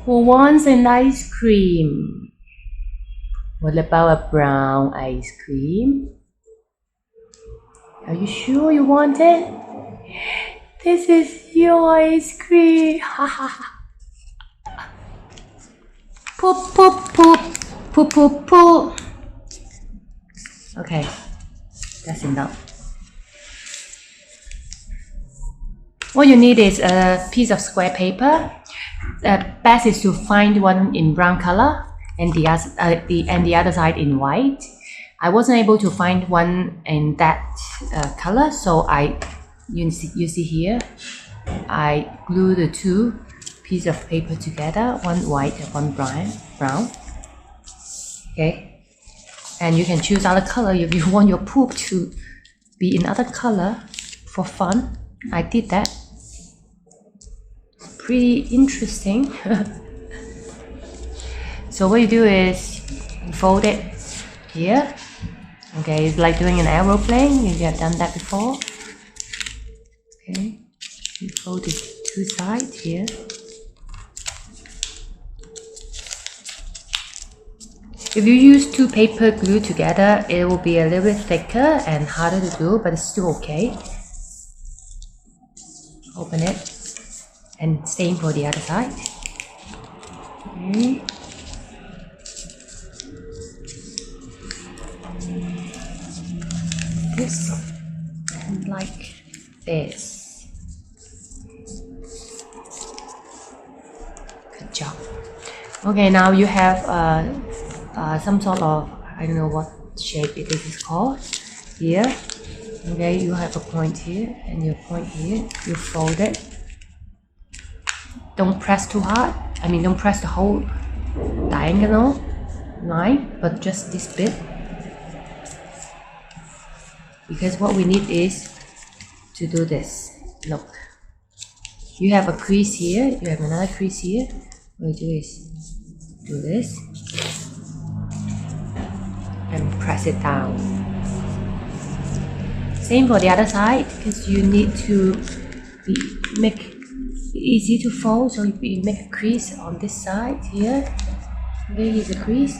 Who wants an ice cream? What about a brown ice cream? Are you sure you want it? This is your ice cream. Poop, poop, poop. Poop, poop, poop. Okay, that's enough. What you need is a piece of square paper. Best is to find one in brown color and the other side in white. I wasn't able to find one in that color, so you see here, I glue the two pieces of paper together, one white and one brown. Okay, and you can choose other color if you want your poop to be in other color for fun. I did that. Pretty interesting. So what you do is you fold it here. Okay, it's like doing an aeroplane. You have done that before. Okay, you fold it two sides here. If you use two paper glued together, it will be a little bit thicker and harder to do, but it's still okay. Open it and same for the other side. Okay. This and like this. Good job. Okay, now you have some sort of, I don't know what shape it is called here. Okay, you have a point here and your point here. You fold it. Don't press too hard. I mean, don't press the whole diagonal line, but just this bit. Because what we need is to do this. Look, you have a crease here, you have another crease here. What you do is do this and press it down. Same for the other side, because you need to make it easy to fold, so you make a crease on this side here. Okay, here's a crease,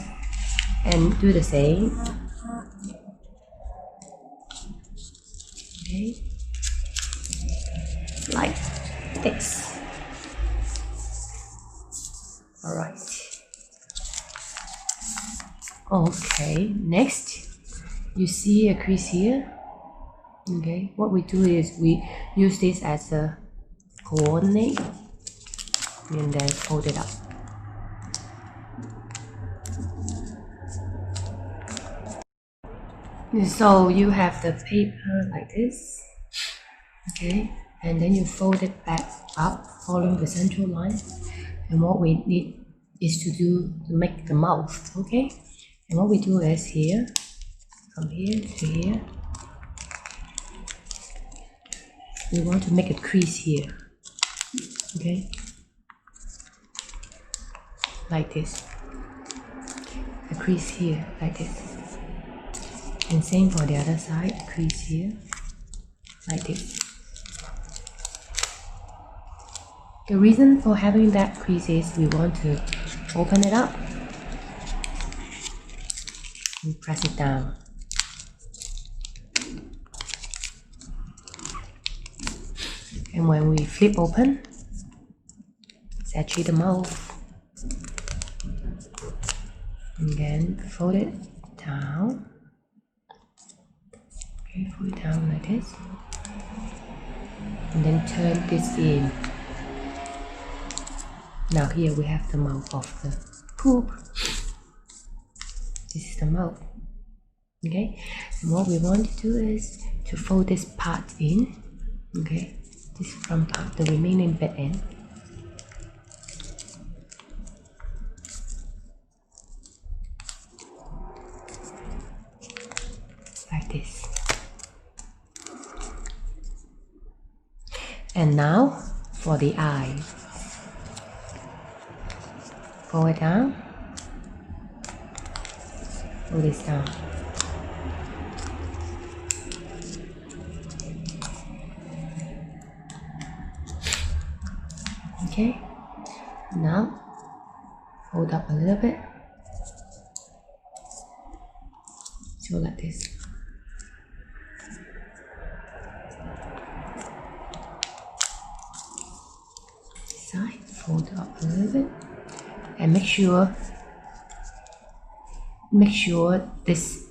and do the same. Okay, like this. All right. Okay, next you see a crease here. Okay, what we do is we use this as a coordinate and then fold it up. So you have the paper like this, okay, and then you fold it back up following the central line. And what we need is to make the mouth, okay. And what we do is here, from here to here, we want to make a crease here, okay, like this, a crease here like this. And same for the other side, crease here, like this. The reason for having that crease is we want to open it up and press it down. And when we flip open, it's actually the mouth. And then fold it down. Okay, fold it down like this. And then turn this in. Now here we have the mouth of the poop. This is the mouth. Okay, and what we want to do is to fold this part in. Okay, this front part, the remaining bed end. Like this. And now for the eye. Fold it down. Fold this down. Okay. Now Hold up a little bit. So like this. Side, fold up a little bit, and make sure this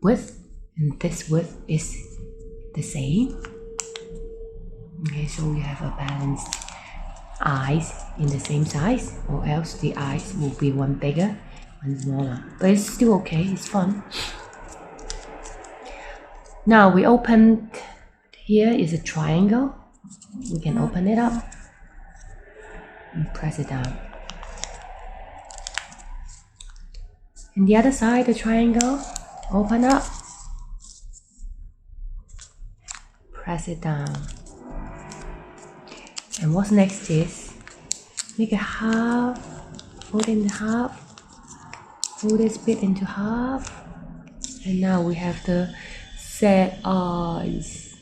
width and this width is the same. Okay, so we have a balanced eyes in the same size, or else the eyes will be one bigger, one smaller. But it's still okay, it's fun. Now we open, here is a triangle. We can open it up and press it down. And the other side, the triangle, open up, press it down. And what's next is, make a half, fold it in half, fold this bit into half, and now we have the sad eyes.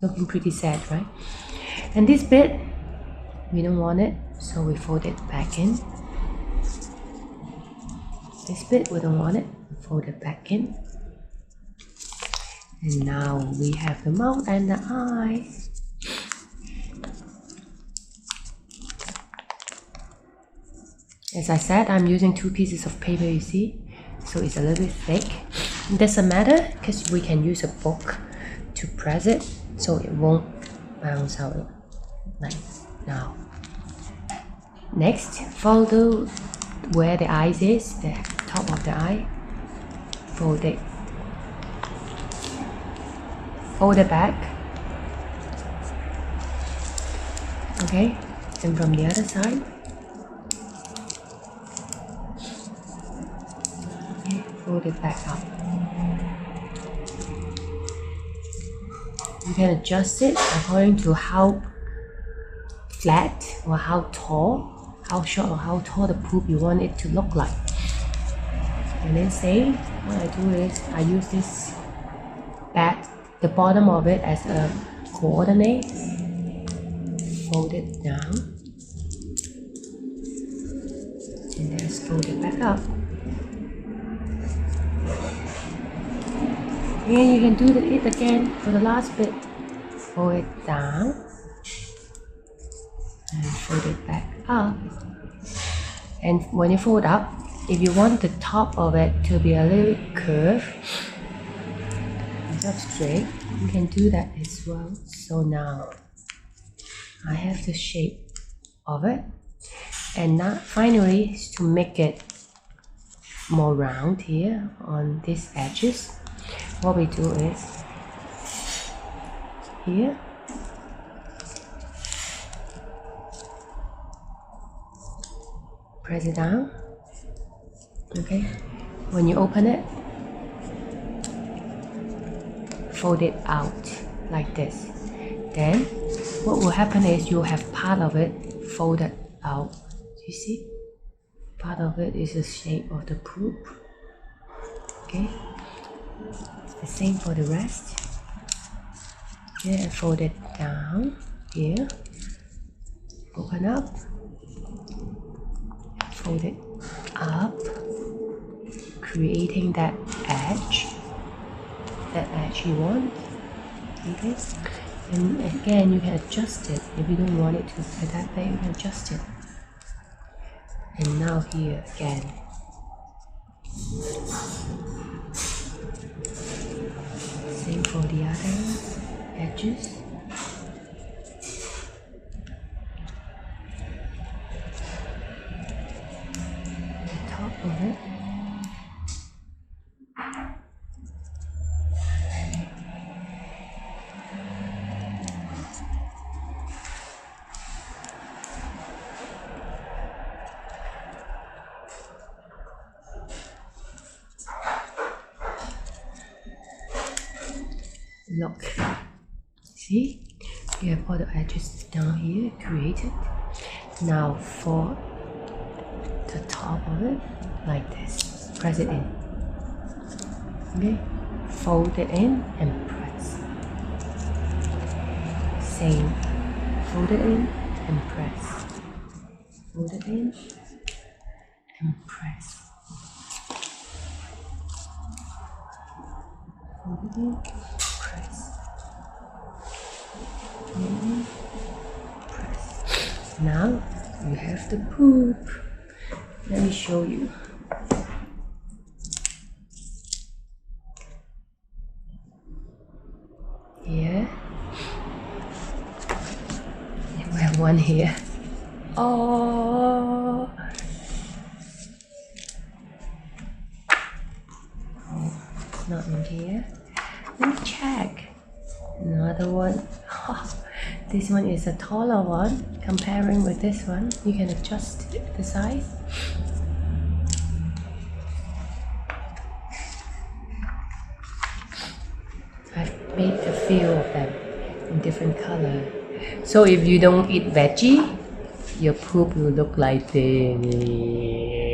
Looking pretty sad, right? And this bit, we don't want it, so we fold it back in. This bit, we don't want it, fold it back in. And now we have the mouth and the eyes. As I said, I'm using 2 pieces of paper, you see, so it's a little bit thick. It doesn't matter because we can use a book to press it so it won't bounce out like now. Next, fold where the eyes is, the top of the eye, fold it back. Okay, and from the other side, okay, fold it back up. You can adjust it according to how flat or how tall, how short or how tall the poop you want it to look like. And then say, what I do is I use this back, the bottom of it as a coordinate, fold it down, and then fold it back up. And you can do it again for the last bit. Fold it down and fold it back up. And when you fold up, if you want the top of it to be a little bit curved instead of straight, you can do that as well. So now I have the shape of it, and now finally, to make it more round here on these edges, what we do is here, press it down. Okay, when you open it, fold it out like this. Then what will happen is you'll have part of it folded out. You see, part of it is the shape of the poop. Okay, the same for the rest. Okay, and fold it down here, open up, fold it up, creating that edge you want. Okay, and again you can adjust it. If you don't want it to be that way, you can adjust it. And now here again, same for the other edges. The top of it. Look, see, we have all the edges down here created. Now for the top of it, like this, press it in. Okay, fold it in and press. Same, fold it in and press. Fold it in and press. Hold it in, press. Hold it in, press. Now you have the poop. Let me show you. Here. We have one here. Oh, it's not in here. Let me check. Another one. This one is a taller one. Comparing with this one, you can adjust the size. I've made a few of them in different color. So if you don't eat veggie, your poop will look like this.